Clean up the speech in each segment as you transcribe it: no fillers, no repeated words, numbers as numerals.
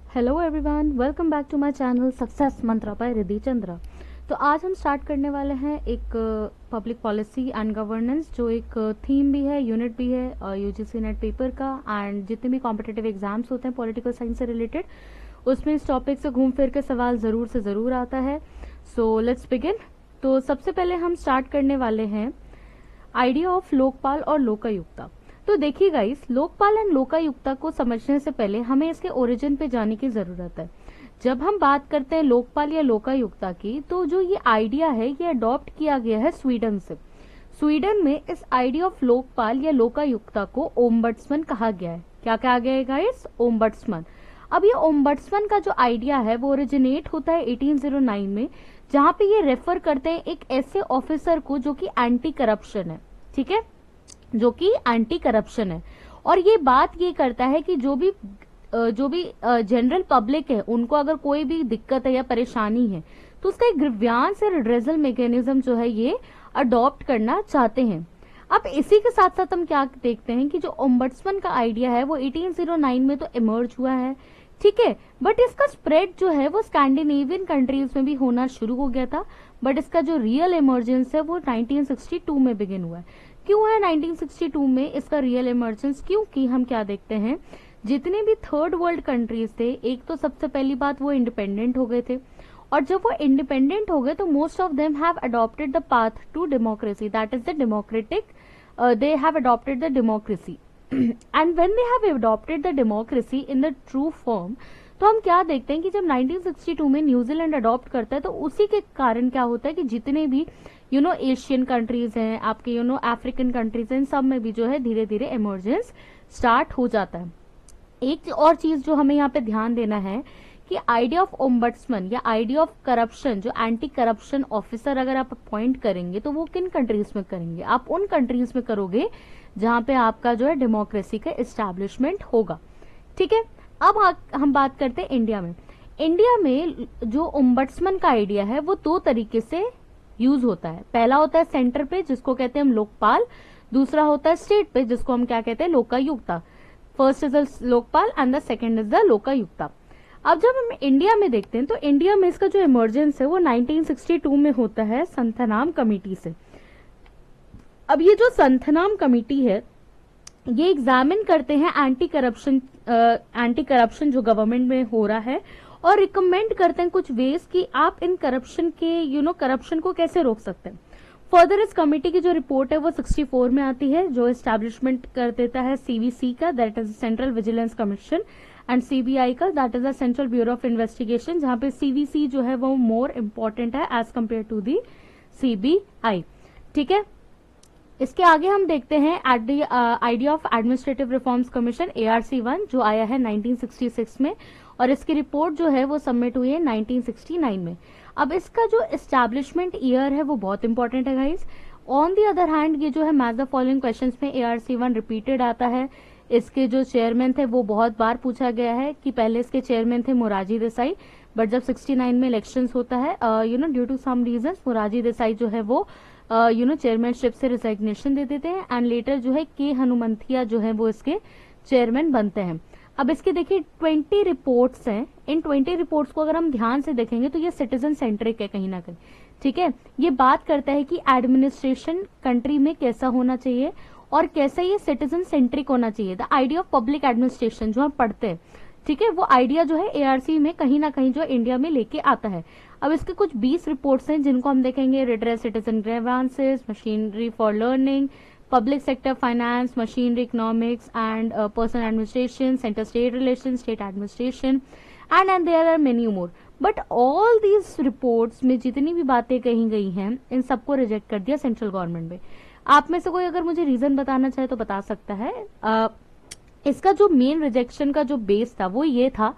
Hello everyone, welcome back to my channel success mantra by Riddhi Chandra. तो आज हम स्टार्ट करने वाले हैं एक पब्लिक पॉलिसी एंड गवर्नेंस, जो एक थीम भी है, यूनिट भी है यूजीसी नेट पेपर का। एंड जितने भी कॉम्पिटिटिव एग्जाम्स होते हैं पॉलिटिकल साइंस से रिलेटेड, उसमें इस टॉपिक से घूम फिर के सवाल ज़रूर से ज़रूर आता है। So let's begin. तो सबसे पहले हम स्टार्ट करने वाले हैं आइडिया ऑफ लोकपाल और लोकायुक्ता। तो देखिए गाइस, लोकपाल एंड लोकायुक्ता को समझने से पहले हमें इसके ओरिजिन पे जाने की जरूरत है। जब हम बात करते हैं लोकपाल या लोकायुक्ता की, तो जो ये आइडिया है ये अडॉप्ट किया गया है स्वीडन से। स्वीडन में इस आइडिया ऑफ लोकपाल या लोकायुक्ता को ओम्बड्समन कहा गया है। क्या कहा गया है गाइस? ओम्बड्समन। अब ये ओम्बड्समन का जो आइडिया है वो ओरिजिनेट होता है 1809 में, जहां पे ये रेफर करते हैं एक ऐसे ऑफिसर को जो कि एंटी करप्शन है। ठीक है, जो कि एंटी करप्शन है। और ये बात ये करता है कि जो भी जनरल पब्लिक है, उनको अगर कोई भी दिक्कत है या परेशानी है, तो उसका एक ग्रीवांस या रिड्रेसल मैकेनिज्म जो है ये अडॉप्ट करना चाहते हैं। अब इसी के साथ साथ हम क्या देखते हैं कि जो ओम्बड्समन का आइडिया है वो 1809 में तो इमर्ज हुआ है, ठीक है, बट इसका स्प्रेड जो है वो स्कैंडिनेवियन कंट्रीज में भी होना शुरू हो गया था। बट इसका जो रियल इमर्जेंस है वो 1962 में बिगिन हुआ है। क्यों है 1962 में इसका रियल इमर्जेंस? क्योंकि हम क्या देखते हैं, जितने भी थर्ड वर्ल्ड कंट्रीज थे, एक तो सबसे पहली बात वो इंडिपेंडेंट हो गए थे, और जब वो इंडिपेंडेंट हो गए तो most of them have adopted the path to democracy, that is the democratic, they have adopted the democracy and when they have adopted the democracy in the true form, तो हम क्या देखते हैं कि जब 1962 में न्यूजीलैंड अडॉप्ट करता है तो उसी के कारण क्या होता है कि जितने भी एशियन कंट्रीज हैं, आपके अफ्रीकन कंट्रीज हैं, इन सब में भी जो है धीरे धीरे इमर्जेंस स्टार्ट हो जाता है। एक और चीज जो हमें यहाँ पे ध्यान देना है कि आइडिया ऑफ ओम्बड्समन या आइडिया ऑफ करप्शन, जो एंटी करप्शन ऑफिसर अगर आप अपॉइंट करेंगे तो वो किन कंट्रीज में करेंगे? आप उन कंट्रीज में करोगे जहां पे आपका जो है डेमोक्रेसी का एस्टैब्लिशमेंट होगा। ठीक है, अब हम बात करते हैं इंडिया में। इंडिया में जो ओम्बड्समन का आइडिया है वो दो तरीके से यूज होता है। पहला होता है सेंटर पे, जिसको कहते हैं हम लोकपाल। दूसरा होता है स्टेट पे, जिसको हम क्या कहते हैं? Lokayukta. First is the Lokpal and the second is the Lokayukta. अब जब हम इंडिया में देखते हैं तो इंडिया में इसका जो इमर्जेंस है वो 1962 में होता है संथनाम कमेटी से। अब ये जो संथनाम कमेटी है ये एग्जामिन करते हैं एंटी करप्शन जो गवर्नमेंट में हो रहा है, और रिकमेंड करते हैं कुछ वेज कि आप इन करप्शन के करप्शन को कैसे रोक सकते हैं। फर्दर इस कमेटी की जो रिपोर्ट है वो 64 में आती है, जो एस्टैब्लिशमेंट कर देता है सीवीसी का, that is central vigilance commission, and CBI का, that is the central bureau of investigation, जहां पे सीवीसी जो है वो मोर इम्पोर्टेंट है as compare to the CBI. ठीक है, इसके आगे हम देखते हैं idea of administrative reforms commission ARC1, जो आया है 1966 में, और इसकी रिपोर्ट जो है वो सबमिट हुई है 1969 में। अब इसका जो एस्टैब्लिशमेंट ईयर है वो बहुत इंपॉर्टेंट है guys. On the other hand ये जो है मैच द फॉलोइंग क्वेश्चंस में ARC1 रिपीटेड आता है। इसके जो चेयरमैन थे वो बहुत बार पूछा गया है कि पहले इसके चेयरमैन थे मोरारजी देसाई, बट जब 69 में इलेक्शंस होता है due to some reasons, Morarji Desai जो है वो चेयरमैनशिप से रिजाइग्नेशन दे देते हैं, एंड लेटर जो है के हनुमंतिया जो है वो इसके चेयरमैन बनते हैं। अब इसके देखिए 20 रिपोर्ट्स हैं। इन 20 रिपोर्ट्स को अगर हम ध्यान से देखेंगे तो ये सिटीजन सेंट्रिक है कहीं ना कहीं। ठीक है, ये बात करता है कि एडमिनिस्ट्रेशन कंट्री में कैसा होना चाहिए और कैसा ये सिटीजन सेंट्रिक होना चाहिए। The idea of public administration जो हम पढ़ते हैं, ठीक है, वो आइडिया जो है ARC में कहीं ना कहीं जो इंडिया में लेके आता है। अब इसके कुछ 20 रिपोर्ट्स हैं जिनको हम देखेंगे। Redress citizen grievances, machinery for learning, public sector finance, machinery economics and personnel administration, centre state relation, state administration, and there are many more. But all these reports में जितनी भी बातें कही गई हैं, इन सबको रिजेक्ट कर दिया सेंट्रल गवर्नमेंट में। आप में से कोई अगर मुझे रीजन बताना चाहे तो बता सकता है। इसका जो मेन रिजेक्शन का जो बेस था वो ये था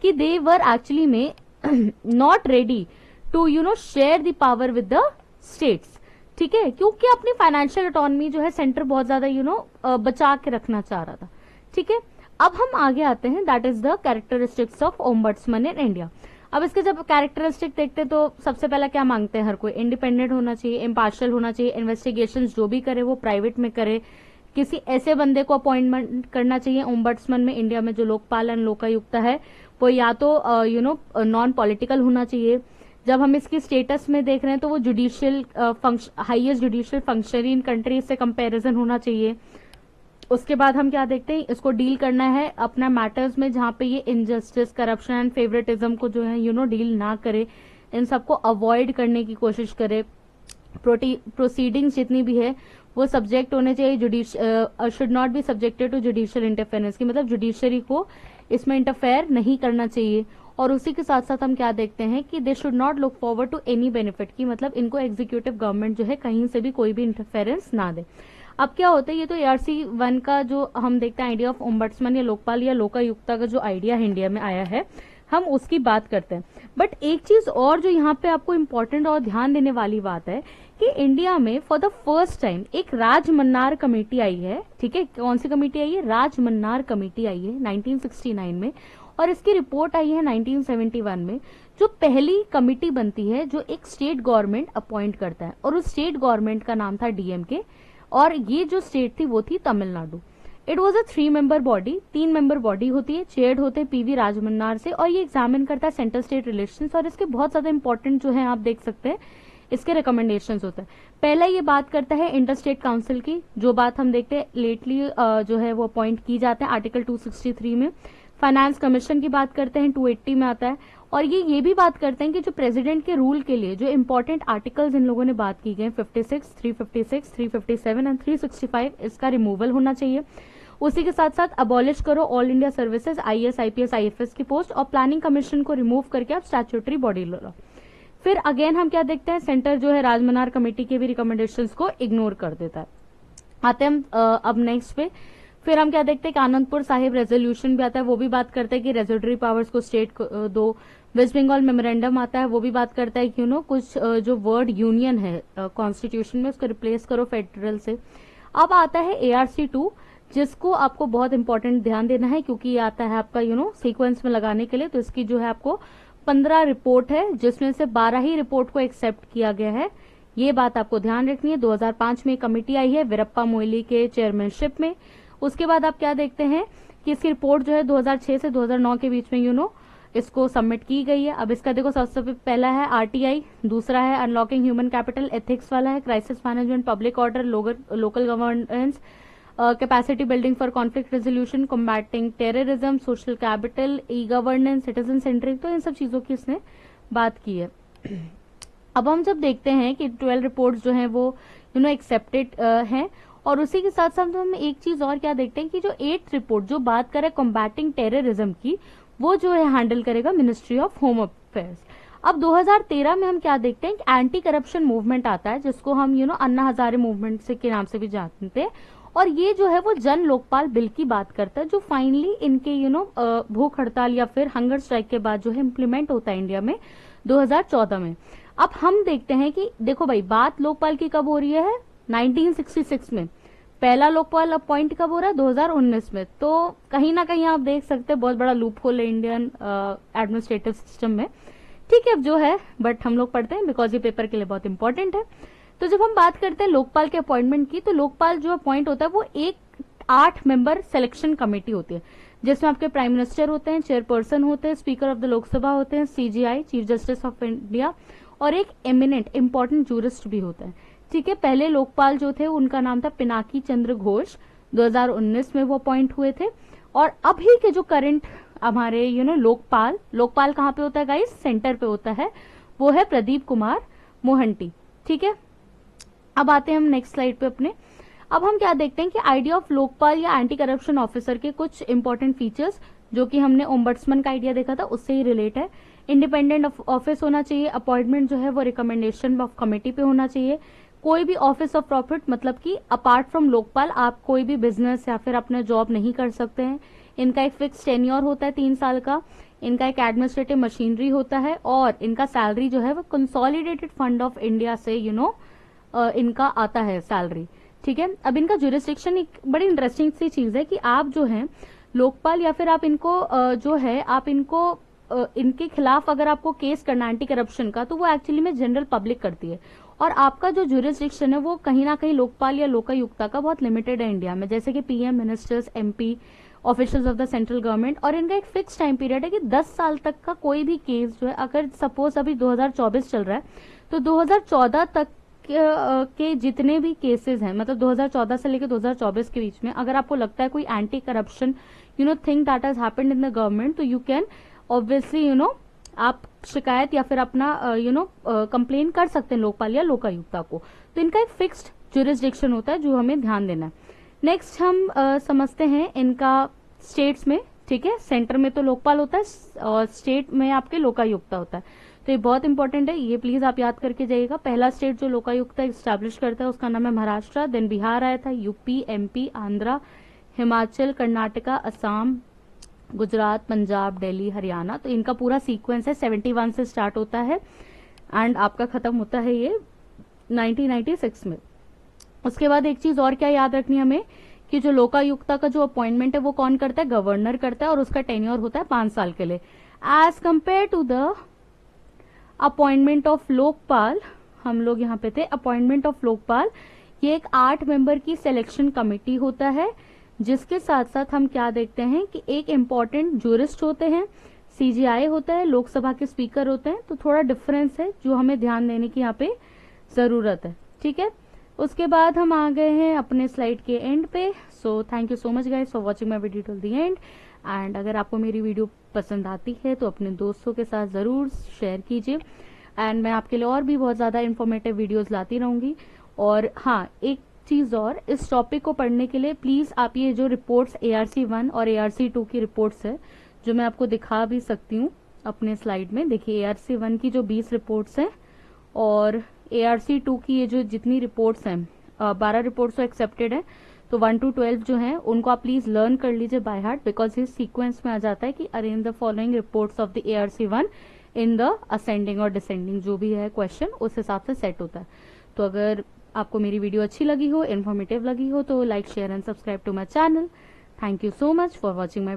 कि दे वर एक्चुअली में not ready to share the power with the states. ठीक है, क्योंकि अपनी फाइनेंशियल ऑटोनॉमी जो है सेंटर बहुत ज्यादा बचा के रखना चाह रहा था। ठीक है, अब हम आगे आते हैं, that is the characteristics of ombudsman in India. अब इसके जब कैरेक्टरिस्टिक देखते हैं तो सबसे पहला क्या मांगते हैं हर कोई? इंडिपेंडेंट होना चाहिए, इम्पार्शियल होना चाहिए, इन्वेस्टिगेशन जो भी करे वो प्राइवेट में करे, किसी ऐसे बंदे को अपॉइंटमेंट करना चाहिए ओम्बड्समन में इंडिया में जो लोकपाल एंड लोकायुक्त है वो या तो नॉन पॉलिटिकल होना चाहिए। जब हम इसकी स्टेटस में देख रहे हैं तो वो judicial highest judicial functionary in country से कंपैरिजन होना चाहिए। उसके बाद हम क्या देखते हैं, इसको डील करना है अपना मैटर्स में जहां पे ये इनजस्टिस, करप्शन एंड फेवरेटिज्म को जो है डील ना करे, इन सबको अवॉइड करने की कोशिश करे। प्रोसीडिंग्स जितनी भी है वो सब्जेक्ट होने चाहिए, should not be subjected to judicial interference की, मतलब जुडिशरी को इसमें इंटरफेयर नहीं करना चाहिए। और उसी के साथ साथ हम क्या देखते हैं कि they should not look forward to any benefit की, मतलब इनको एग्जीक्यूटिव गवर्नमेंट जो है कहीं से भी कोई भी इंटरफेरेंस ना दे। अब क्या होता है, ये तो ARC 1 का जो हम देखते हैं आइडिया ऑफ ओम्बड्समैन या लोकपाल या लोकायुक्ता का जो आइडिया है इंडिया में आया है, हम उसकी बात करते हैं। बट एक चीज और जो यहाँ पे आपको इम्पोर्टेंट और ध्यान देने वाली बात है कि इंडिया में फॉर द फर्स्ट टाइम एक राजमन्नार कमेटी आई है। ठीक है, कौन सी कमेटी आई है? राजमन्नार कमेटी आई है 1969 में, और इसकी रिपोर्ट आई है 1971 में। जो पहली कमेटी बनती है जो एक स्टेट गवर्नमेंट अपॉइंट करता है, और उस स्टेट गवर्नमेंट का नाम था DMK, और ये जो स्टेट थी वो थी Tamil Nadu. It was a 3 member body, 3 member body होती है, चेयर्ड होते हैं PV राजमन्नार से, और ये एग्जामिन करता है सेंटर स्टेट रिलेशंस, और इसके बहुत ज्यादा इंपॉर्टेंट जो है आप देख सकते हैं इसके रिकमेंडेशंस होते हैं। पहला ये बात करता है इंटर स्टेट काउंसिल की, जो बात हम देखते हैं लेटली जो है वो अपॉइंट की जाते हैं आर्टिकल 263 में। फाइनेंस कमीशन की बात करते हैं 280 में आता है, और ये भी बात करते हैं कि जो प्रेसिडेंट के रूल के लिए जो इंपॉर्टेंट आर्टिकल्स इन लोगों ने बात की गए 56, 356, 357 एंड 365, इसका रिमूवल होना चाहिए। उसी के साथ साथ अबॉलिश करो all India services, IAS, IPS, IFS की पोस्ट, और प्लानिंग कमीशन को रिमूव करके आप स्टैट्यूटरी बॉडी लो। फिर अगेन हम क्या देखते हैं, सेंटर जो है राजमन्नार कमेटी के भी रिकमेंडेशंस को इग्नोर कर देता है। आते हैं अब नेक्स्ट पे, फिर हम क्या देखते हैं कि आनंदपुर साहिब रेजोल्यूशन भी आता है, वो भी बात करते हैं कि रेजोडरी पावर्स को स्टेट को दो। वेस्ट बंगाल मेमोरेंडम आता है, वो भी बात करता है कि कुछ जो वर्ड यूनियन है कॉन्स्टिट्यूशन में उसको रिप्लेस करो फेडरल से। अब आता है ARC 2, जिसको आपको बहुत इंपॉर्टेंट ध्यान देना है क्योंकि ये आता है आपका सीक्वेंस में लगाने के लिए। तो इसकी जो है आपको 15 रिपोर्ट है, जिसमें से 12 ही रिपोर्ट को एक्सेप्ट किया गया है, ये बात आपको ध्यान रखनी है। 2005 में कमेटी आई है वीरप्पा मोइली के चेयरमैनशिप में। उसके बाद आप क्या देखते हैं कि इसकी रिपोर्ट जो है 2006 से 2009 के बीच में इसको सबमिट की गई है। अब इसका देखो सबसे पहला है RTI, दूसरा है अनलॉकिंग ह्यूमन कैपिटल, एथिक्स वाला है crisis management, public order, local governance, capacity building for conflict resolution, combating terrorism, social capital, e-governance, citizen centric, तो इन सब चीजों की इसने बात की है। अब हम जब देखते हैं कि 12 रिपोर्ट्स जो हैं वो एक्सेप्टेड हैं, और उसी के साथ साथ हम एक चीज और क्या देखते हैं कि जो 8th रिपोर्ट जो बात करे कॉम्बैटिंग टेररिज्म की, वो जो है हैंडल करेगा मिनिस्ट्री ऑफ होम अफेयर्स। अब 2013 में हम क्या देखते हैं कि एंटी करप्शन मूवमेंट आता है, जिसको हम अन्ना हजारे मूवमेंट से के नाम से भी जानते हैं, और ये जो है वो जन लोकपाल बिल की बात करता है, जो फाइनली इनके भूख हड़ताल या फिर हंगर स्ट्राइक के बाद जो है इम्प्लीमेंट होता है इंडिया में 2014 में। अब हम देखते हैं कि देखो भाई, बात लोकपाल की कब हो रही है 1966 में, पहला लोकपाल अपॉइंट कब हो रहा है 2019 में। तो कहीं ना कहीं आप देख सकते हैं बहुत बड़ा लूप होल है इंडियन एडमिनिस्ट्रेटिव सिस्टम में। ठीक है, अब जो है बट हम लोग पढ़ते हैं बिकॉज ये पेपर के लिए बहुत इंपॉर्टेंट है। तो जब हम बात करते हैं लोकपाल के अपॉइंटमेंट की, तो लोकपाल जो अपॉइंट होता है वो एक 8 मेंबर सिलेक्शन कमेटी होती है, जिसमें आपके प्राइम मिनिस्टर होते हैं, चेयरपर्सन होते हैं, स्पीकर ऑफ द लोकसभा होते हैं, CGI chief justice of India, और एक एमिनेंट इंपॉर्टेंट जूरिस्ट भी होता है। ठीक है, पहले लोकपाल जो थे उनका नाम था पिनाकी चंद्र घोष, 2019 में वो अपॉइंट हुए थे। और अभी के जो करंट हमारे लोकपाल कहाँ पे होता है गाइस, सेंटर पे होता है, वो है प्रदीप कुमार मोहंती। ठीक है, अब आते हैं हम नेक्स्ट स्लाइड पे अपने। अब हम क्या देखते हैं कि आइडिया ऑफ लोकपाल या एंटी करप्शन ऑफिसर के कुछ इंपॉर्टेंट फीचर्स, जो कि हमने ओम्बड्समैन का आइडिया देखा था उससे ही रिलेट है। इंडिपेंडेंट ऑफिस होना चाहिए, अपॉइंटमेंट जो है वो रिकमेंडेशन ऑफ कमेटी पे होना चाहिए। कोई भी ऑफिस ऑफ प्रॉफिट, मतलब कि अपार्ट फ्रॉम लोकपाल आप कोई भी बिजनेस या फिर अपना जॉब नहीं कर सकते हैं। इनका एक फिक्स टेन्योर होता है 3 साल का। इनका एक एडमिनिस्ट्रेटिव मशीनरी होता है, और इनका सैलरी जो है वो कंसोलिडेटेड फंड ऑफ इंडिया से इनका आता है सैलरी। ठीक है, अब इनका जुरिस्डिक्शन एक बड़ी इंटरेस्टिंग सी चीज है कि आप जो है लोकपाल या फिर आप इनको जो है आप इनको इनके खिलाफ अगर आपको केस करना एंटी करप्शन का, तो वो एक्चुअली में जनरल पब्लिक करती है, और आपका जो जुरिस्डिक्शन है वो कहीं ना कहीं लोकपाल या लोकायुक्ता का बहुत लिमिटेड है इंडिया में, जैसे कि PM, ministers, MP, officials of the central government, और इनका एक फिक्स टाइम पीरियड है कि 10 साल तक का कोई भी केस जो है, अगर सपोज अभी 2024 चल रहा है तो 2014 तक के जितने भी केसेस हैं, मतलब 2014 से लेकर 2024 के बीच में, अगर आपको लगता है कोई anti corruption thing that has happened in the government, तो यू कैन ऑब्वियसली आप शिकायत या फिर अपना कंप्लेन कर सकते हैं लोकपाल या लोकायुक्ता को। तो इनका एक फिक्स्ड ज्यूरिसडिक्शन होता है जो हमें ध्यान देना है। नेक्स्ट हम समझते हैं इनका स्टेट्स में, ठीक है। सेंटर में तो लोकपाल होता है और स्टेट में आपके लोकायुक्ता होता है। तो ये बहुत इंपॉर्टेंट है, ये प्लीज आप याद करके जाइएगा। पहला स्टेट जो लोकायुक्ता एस्टैब्लिश करता है उसका नाम है महाराष्ट्र, देन बिहार आया था, यूपी, एमपी, आंध्रा, हिमाचल, कर्नाटका, असम, गुजरात, पंजाब, दिल्ली, हरियाणा। तो इनका पूरा सीक्वेंस है, 71 से स्टार्ट होता है एंड आपका खत्म होता है ये 1996 में। उसके बाद एक चीज और क्या याद रखनी है हमें कि जो लोकायुक्ता का जो अपॉइंटमेंट है वो कौन करता है, गवर्नर करता है, और उसका टेन्योर होता है 5 साल के लिए, as compare to the appointment of Lokpal. हम लोग यहाँ पे थे, अपॉइंटमेंट ऑफ लोकपाल ये एक 8 मेंबर की सिलेक्शन कमेटी होता है, जिसके साथ साथ हम क्या देखते हैं कि एक इम्पॉर्टेंट जूरिस्ट होते हैं, सीजीआई होता है, लोकसभा के स्पीकर होते हैं। तो थोड़ा डिफरेंस है जो हमें ध्यान देने की यहाँ पे जरूरत है, ठीक है। उसके बाद हम आ गए हैं अपने स्लाइड के एंड पे। So thank you so much guys for watching my video till the end. And अगर आपको मेरी वीडियो पसंद आती है तो अपने दोस्तों के साथ जरूर शेयर कीजिए, एंड मैं आपके लिए और भी बहुत ज्यादा इन्फॉर्मेटिव वीडियोस लाती रहूंगी। और हाँ, एक चीज और, इस टॉपिक को पढ़ने के लिए प्लीज आप ये जो रिपोर्ट्स ARC1 और ARC2 की रिपोर्ट्स है, जो मैं आपको दिखा भी सकती हूँ अपने स्लाइड में, देखिए ARC1 की जो 20 रिपोर्ट्स हैं और ARC2 की ये जो जितनी रिपोर्ट्स हैं, 12 रिपोर्ट्स तो एक्सेप्टेड है, तो 1 to 12 जो हैं उनको आप प्लीज लर्न कर लीजिए बाय हार्ट, बिकॉज इस सीक्वेंस में आ जाता है कि arrange the following reports of the ARC1 in the ascending और डिसेंडिंग, जो भी है क्वेश्चन उस हिसाब से सेट होता है। तो अगर आपको मेरी वीडियो अच्छी लगी हो, इन्फॉर्मेटिव लगी हो, तो like, share and subscribe to my channel. Thank you so much for watching my